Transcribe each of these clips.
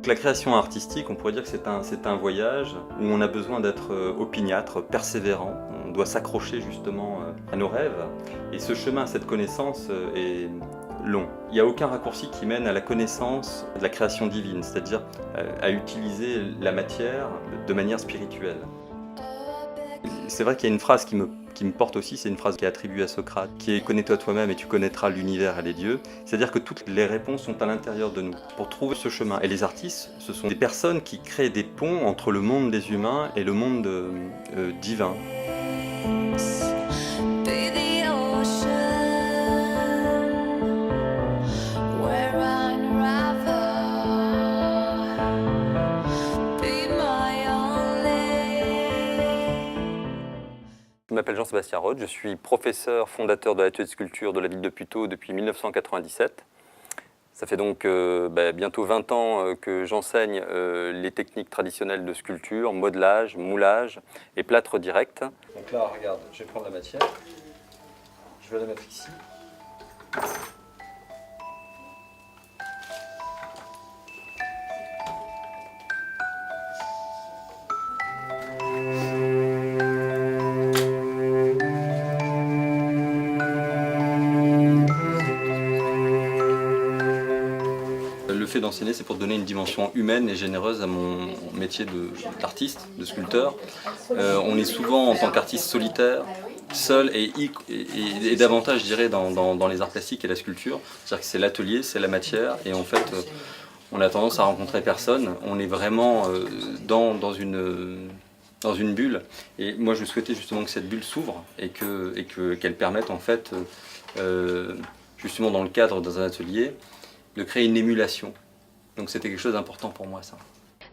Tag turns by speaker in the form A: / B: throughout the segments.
A: La création artistique, on pourrait dire que c'est un voyage où on a besoin d'être opiniâtre, persévérant. On doit s'accrocher justement à nos rêves. Et ce chemin, cette connaissance est long. Il n'y a aucun raccourci qui mène à la connaissance de la création divine, c'est-à-dire à utiliser la matière de manière spirituelle. C'est vrai qu'il y a une phrase qui me porte aussi, c'est une phrase qui est attribuée à Socrate, qui est « Connais-toi toi-même et tu connaîtras l'univers et les dieux ». C'est-à-dire que toutes les réponses sont à l'intérieur de nous pour trouver ce chemin. Et les artistes, ce sont des personnes qui créent des ponts entre le monde des humains et le monde divin.
B: Je m'appelle Jean-Sébastien Roth, je suis professeur fondateur de l'atelier de sculpture de la ville de Puteaux depuis 1997. Ça fait donc bientôt 20 ans que j'enseigne les techniques traditionnelles de sculpture, modelage, moulage et plâtre direct. Donc là, regarde, je vais prendre la matière, je vais la mettre ici.
A: Le fait d'enseigner, c'est pour donner une dimension humaine et généreuse à mon métier d'artiste, de sculpteur. On est souvent, en tant qu'artiste solitaire, seul et davantage, je dirais, dans les arts plastiques et la sculpture. C'est-à-dire que c'est l'atelier, c'est la matière, et en fait, on a tendance à rencontrer personne. On est vraiment dans une bulle. Et moi, je souhaitais justement que cette bulle s'ouvre et qu'elle permette, en fait, justement dans le cadre dans un atelier, de créer une émulation. Donc c'était quelque chose d'important pour moi, ça.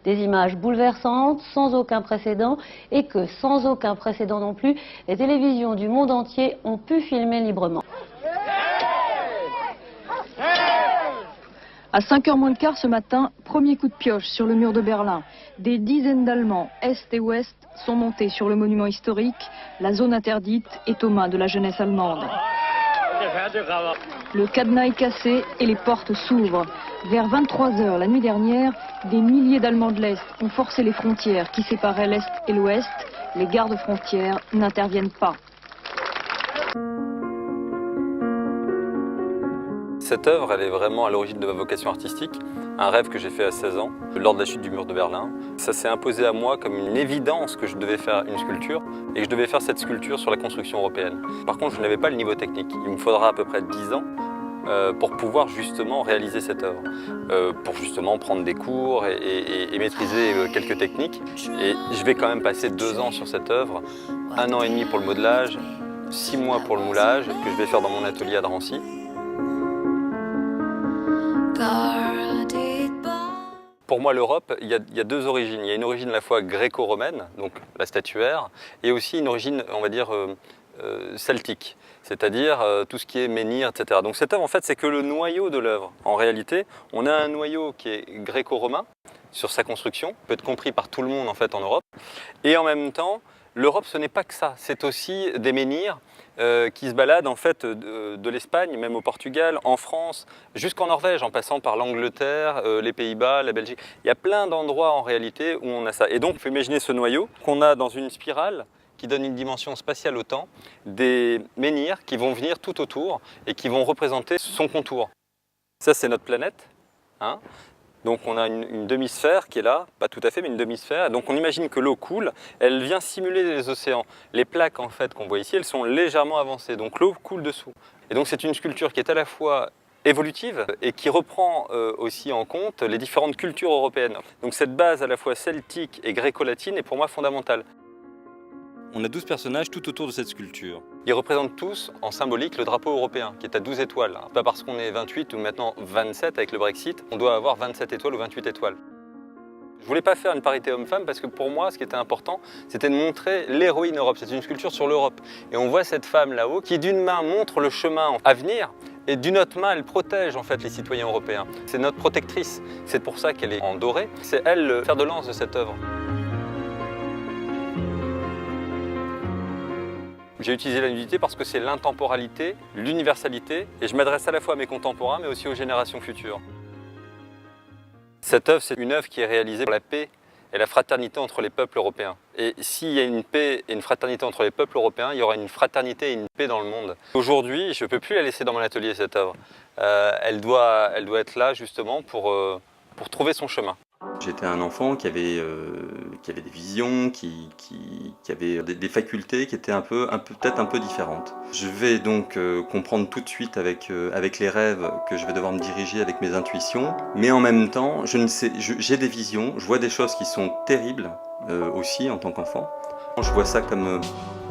C: Des images bouleversantes, sans aucun précédent, et que sans aucun précédent non plus, les télévisions du monde entier ont pu filmer librement.
D: À 5h moins le quart ce matin, premier coup de pioche sur le mur de Berlin. Des dizaines d'Allemands, Est et Ouest, sont montés sur le monument historique. La zone interdite est aux mains de la jeunesse allemande. Le cadenas est cassé et les portes s'ouvrent. Vers 23h la nuit dernière, des milliers d'Allemands de l'Est ont forcé les frontières qui séparaient l'Est et l'Ouest. Les gardes frontières n'interviennent pas.
B: Cette œuvre, elle est vraiment à l'origine de ma vocation artistique, un rêve que j'ai fait à 16 ans, lors de la chute du mur de Berlin. Ça s'est imposé à moi comme une évidence que je devais faire une sculpture et que je devais faire cette sculpture sur la construction européenne. Par contre, je n'avais pas le niveau technique. Il me faudra à peu près 10 ans pour pouvoir justement réaliser cette œuvre, pour justement prendre des cours et maîtriser quelques techniques. Et je vais quand même passer 2 ans sur cette œuvre, 1 an et demi pour le modelage, 6 mois pour le moulage, que je vais faire dans mon atelier à Drancy. Pour moi, l'Europe, il y a 2 origines. Il y a une origine à la fois gréco-romaine, donc la statuaire, et aussi une origine, on va dire, celtique, c'est-à-dire tout ce qui est menhir, etc. Donc cette œuvre, en fait, c'est que le noyau de l'œuvre. En réalité, on a un noyau qui est gréco-romain sur sa construction, peut être compris par tout le monde en fait en Europe, et en même temps, l'Europe, ce n'est pas que ça, c'est aussi des menhirs qui se baladent en fait de l'Espagne, même au Portugal, en France, jusqu'en Norvège, en passant par l'Angleterre, les Pays-Bas, la Belgique. Il y a plein d'endroits en réalité où on a ça. Et donc, il faut imaginer ce noyau qu'on a dans une spirale qui donne une dimension spatiale au temps, des menhirs qui vont venir tout autour et qui vont représenter son contour. Ça, c'est notre planète. Hein. Donc on a une demi-sphère qui est là, pas tout à fait, mais une demi-sphère. Donc on imagine que l'eau coule, elle vient simuler les océans. Les plaques en fait qu'on voit ici, elles sont légèrement avancées, donc l'eau coule dessous. Et donc c'est une sculpture qui est à la fois évolutive et qui reprend aussi en compte les différentes cultures européennes. Donc cette base à la fois celtique et gréco-latine est pour moi fondamentale.
A: On a 12 personnages tout autour de cette sculpture.
B: Ils représentent tous en symbolique le drapeau européen qui est à 12 étoiles. Pas parce qu'on est 28 ou maintenant 27 avec le Brexit, on doit avoir 27 étoiles ou 28 étoiles. Je ne voulais pas faire une parité homme-femme parce que pour moi, ce qui était important, c'était de montrer l'héroïne Europe. C'est une sculpture sur l'Europe. Et on voit cette femme là-haut qui d'une main montre le chemin à venir et d'une autre main, elle protège en fait les citoyens européens. C'est notre protectrice. C'est pour ça qu'elle est en doré. C'est elle le fer de lance de cette œuvre. J'ai utilisé la nudité parce que c'est l'intemporalité, l'universalité, et je m'adresse à la fois à mes contemporains, mais aussi aux générations futures. Cette œuvre, c'est une œuvre qui est réalisée pour la paix et la fraternité entre les peuples européens. Et s'il y a une paix et une fraternité entre les peuples européens, il y aura une fraternité et une paix dans le monde. Aujourd'hui, je ne peux plus la laisser dans mon atelier, cette œuvre. Elle doit être là justement pour trouver son chemin.
A: J'étais un enfant qui avait des visions, qui avait des facultés qui étaient peut-être un peu différentes. Je vais donc comprendre tout de suite avec les rêves que je vais devoir me diriger avec mes intuitions, mais en même temps, j'ai des visions, je vois des choses qui sont terribles aussi en tant qu'enfant. Je vois ça comme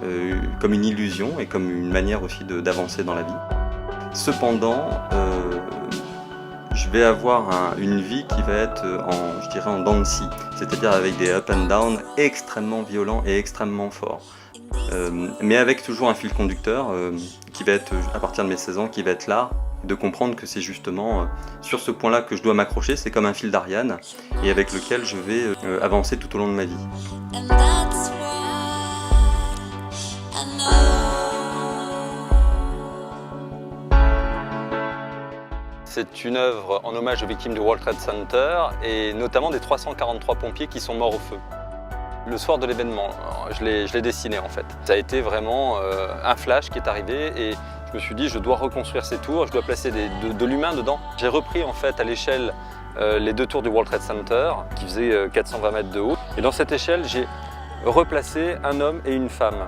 A: une illusion et comme une manière aussi d'avancer dans la vie. Cependant, je vais avoir une vie qui va être en dents de scie, c'est-à-dire avec des up and down extrêmement violents et extrêmement forts. Mais avec toujours un fil conducteur qui va être, à partir de mes 16 ans, qui va être là, de comprendre que c'est justement sur ce point-là que je dois m'accrocher, c'est comme un fil d'Ariane, et avec lequel je vais avancer tout au long de ma vie.
B: C'est une œuvre en hommage aux victimes du World Trade Center et notamment des 343 pompiers qui sont morts au feu. Le soir de l'événement, je l'ai dessiné en fait. Ça a été vraiment un flash qui est arrivé et je me suis dit je dois reconstruire ces tours, je dois placer de l'humain dedans. J'ai repris en fait à l'échelle les 2 tours du World Trade Center qui faisaient 420 mètres de haut. Et dans cette échelle, j'ai replacé un homme et une femme.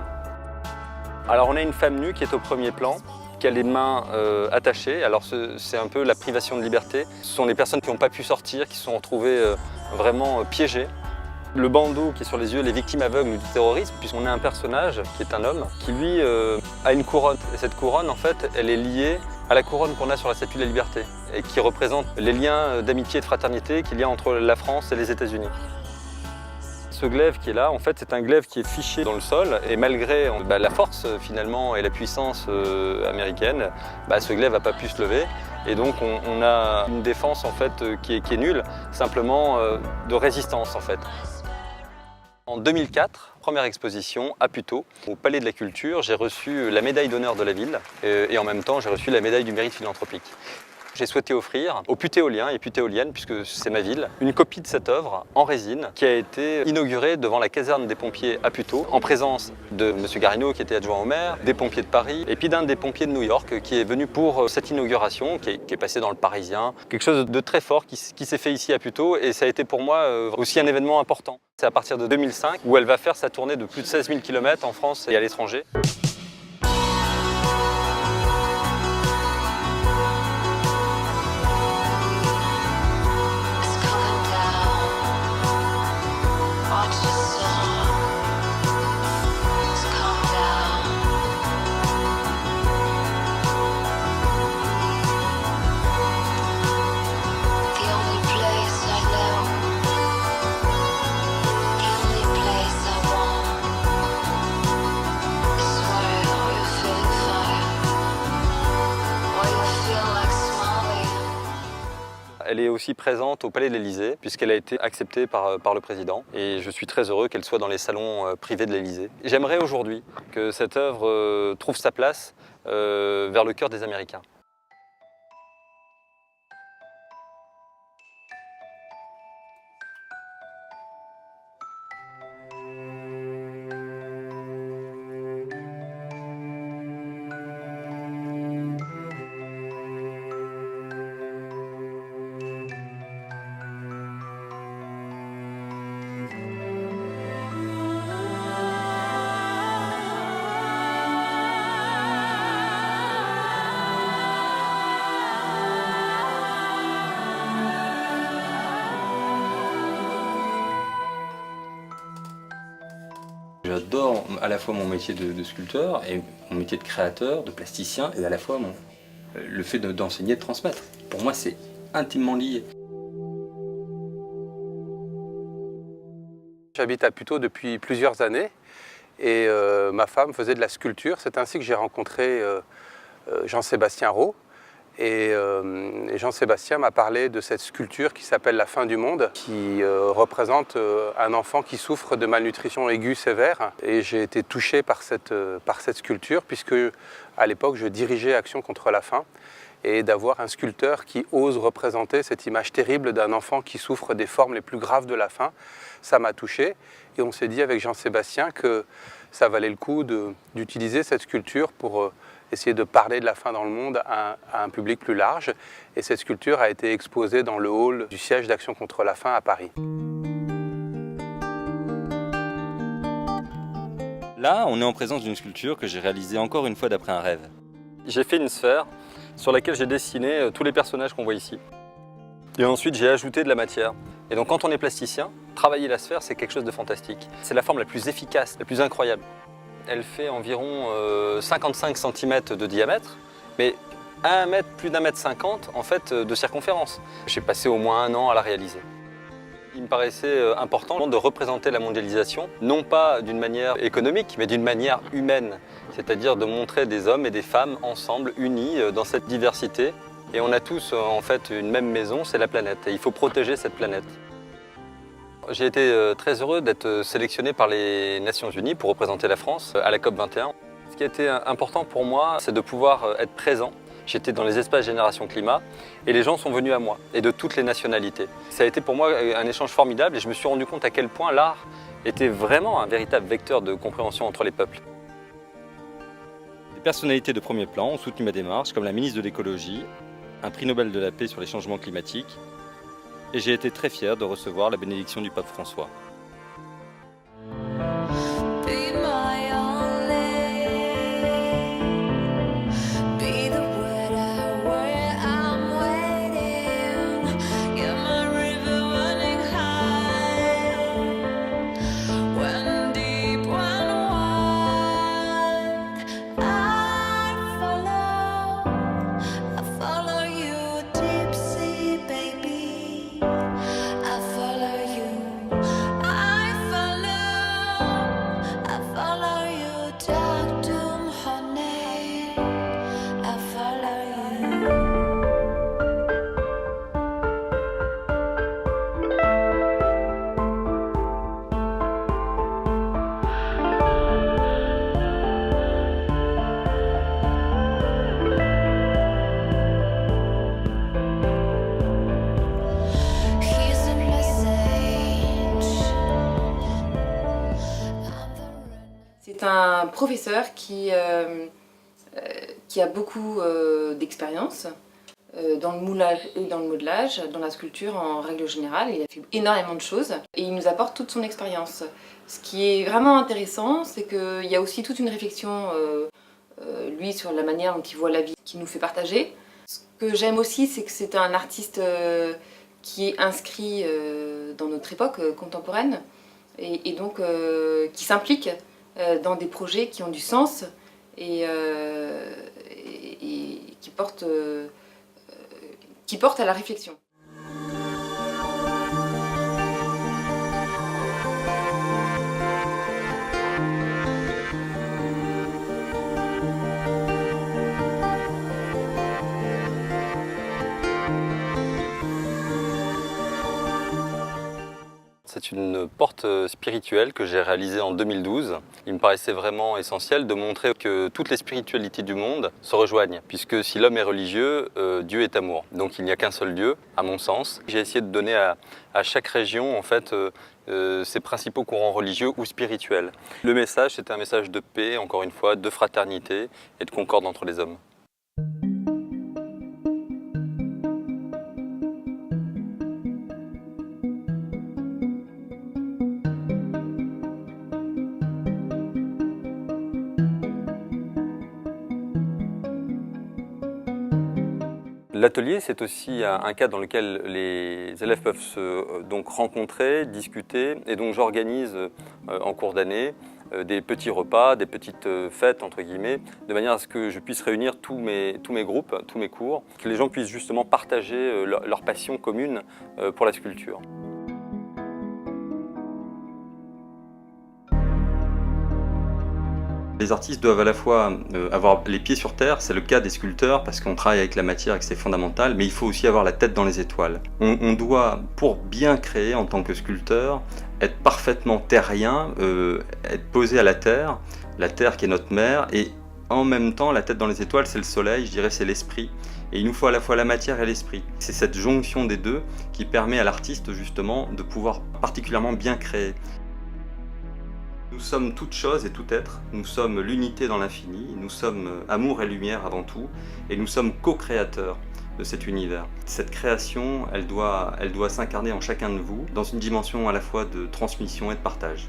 B: Alors on a une femme nue qui est au premier plan, qui a les mains attachées. Alors c'est un peu la privation de liberté. Ce sont les personnes qui n'ont pas pu sortir, qui se sont retrouvées vraiment piégées. Le bandeau qui est sur les yeux, les victimes aveugles du terrorisme, puisqu'on a un personnage qui est un homme, qui lui a une couronne. Et cette couronne, en fait, elle est liée à la couronne qu'on a sur la Statue de la Liberté et qui représente les liens d'amitié et de fraternité qu'il y a entre la France et les États-Unis. Ce glaive qui est là, en fait, c'est un glaive qui est fiché dans le sol et malgré la force finalement et la puissance américaine, ce glaive n'a pas pu se lever et donc on a une défense en fait qui est nulle, simplement de résistance en fait. En 2004, première exposition à Puteaux, au Palais de la Culture, j'ai reçu la médaille d'honneur de la ville et en même temps j'ai reçu la médaille du mérite philanthropique. J'ai souhaité offrir aux putéoliens et putéoliennes, puisque c'est ma ville, une copie de cette œuvre en résine qui a été inaugurée devant la caserne des pompiers à Puteaux, en présence de M. Garino qui était adjoint au maire, des pompiers de Paris et puis d'un des pompiers de New York qui est venu pour cette inauguration qui est passée dans le Parisien. Quelque chose de très fort qui s'est fait ici à Puteaux et ça a été pour moi aussi un événement important. C'est à partir de 2005 où elle va faire sa tournée de plus de 16 000 km en France et à l'étranger. Elle est aussi présente au Palais de l'Élysée, puisqu'elle a été acceptée par le président. Et je suis très heureux qu'elle soit dans les salons privés de l'Élysée. J'aimerais aujourd'hui que cette œuvre trouve sa place vers le cœur des Américains.
A: J'adore à la fois mon métier de sculpteur et mon métier de créateur, de plasticien, et à la fois le fait d'enseigner, de transmettre. Pour moi, c'est intimement lié.
E: J'habite à Puteaux depuis plusieurs années et ma femme faisait de la sculpture. C'est ainsi que j'ai rencontré Jean-Sébastien Rau. Et Jean-Sébastien m'a parlé de cette sculpture qui s'appelle La fin du monde, qui représente un enfant qui souffre de malnutrition aiguë sévère. Et j'ai été touché par cette sculpture, puisque à l'époque je dirigeais Action contre la faim. et d'avoir un sculpteur qui ose représenter cette image terrible d'un enfant qui souffre des formes les plus graves de la faim. Ça m'a touché et on s'est dit avec Jean-Sébastien que ça valait le coup d'utiliser cette sculpture pour essayer de parler de la faim dans le monde à un public plus large. Et cette sculpture a été exposée dans le hall du siège d'Action contre la faim à Paris.
A: Là, on est en présence d'une sculpture que j'ai réalisée encore une fois d'après un rêve.
B: J'ai fait une sphère sur laquelle j'ai dessiné tous les personnages qu'on voit ici. Et ensuite, j'ai ajouté de la matière. Et donc, quand on est plasticien, travailler la sphère, c'est quelque chose de fantastique. C'est la forme la plus efficace, la plus incroyable. Elle fait environ 55 cm de diamètre, mais plus d'1,50 m en fait, de circonférence. J'ai passé au moins 1 an à la réaliser. Il me paraissait important de représenter la mondialisation, non pas d'une manière économique, mais d'une manière humaine. C'est-à-dire de montrer des hommes et des femmes ensemble, unis dans cette diversité. Et on a tous en fait une même maison, c'est la planète. Et il faut protéger cette planète. J'ai été très heureux d'être sélectionné par les Nations Unies pour représenter la France à la COP21. Ce qui a été important pour moi, c'est de pouvoir être présent. J'étais dans les espaces Génération Climat et les gens sont venus à moi, et de toutes les nationalités. Ça a été pour moi un échange formidable et je me suis rendu compte à quel point l'art était vraiment un véritable vecteur de compréhension entre les peuples.
A: Des personnalités de premier plan ont soutenu ma démarche, comme la ministre de l'écologie, un prix Nobel de la paix sur les changements climatiques, et j'ai été très fier de recevoir la bénédiction du pape François.
F: C'est un professeur qui a beaucoup d'expérience dans le moulage et dans le modelage, dans la sculpture en règle générale. Il a fait énormément de choses et il nous apporte toute son expérience. Ce qui est vraiment intéressant, c'est qu'il y a aussi toute une réflexion, lui, sur la manière dont il voit la vie, qu'il nous fait partager. Ce que j'aime aussi, c'est que c'est un artiste qui est inscrit dans notre époque contemporaine et donc qui s'implique dans des projets qui ont du sens et qui portent à la réflexion.
B: C'est une porte spirituelle que j'ai réalisée en 2012. Il me paraissait vraiment essentiel de montrer que toutes les spiritualités du monde se rejoignent, puisque si l'homme est religieux, Dieu est amour. Donc il n'y a qu'un seul Dieu, à mon sens. J'ai essayé de donner à chaque région en fait, ses principaux courants religieux ou spirituels. Le message, c'était un message de paix, encore une fois, de fraternité et de concorde entre les hommes. L'atelier, c'est aussi un cadre dans lequel les élèves peuvent se donc rencontrer, discuter, et donc j'organise en cours d'année des petits repas, des petites fêtes entre guillemets, de manière à ce que je puisse réunir tous mes groupes, tous mes cours, que les gens puissent justement partager leur passion commune pour la sculpture.
A: Les artistes doivent à la fois avoir les pieds sur terre, c'est le cas des sculpteurs parce qu'on travaille avec la matière et que c'est fondamental, mais il faut aussi avoir la tête dans les étoiles. On doit, pour bien créer en tant que sculpteur, être parfaitement terrien, être posé à la terre qui est notre mère, et En même temps, la tête dans les étoiles, c'est le soleil, je dirais c'est l'esprit. Et il nous faut à la fois la matière et l'esprit. C'est cette jonction des deux qui permet à l'artiste justement de pouvoir particulièrement bien créer. Nous sommes toute chose et tout être, nous sommes l'unité dans l'infini, nous sommes amour et lumière avant tout, et nous sommes co-créateurs de cet univers. Cette création, elle doit s'incarner en chacun de vous, dans une dimension à la fois de transmission et de partage.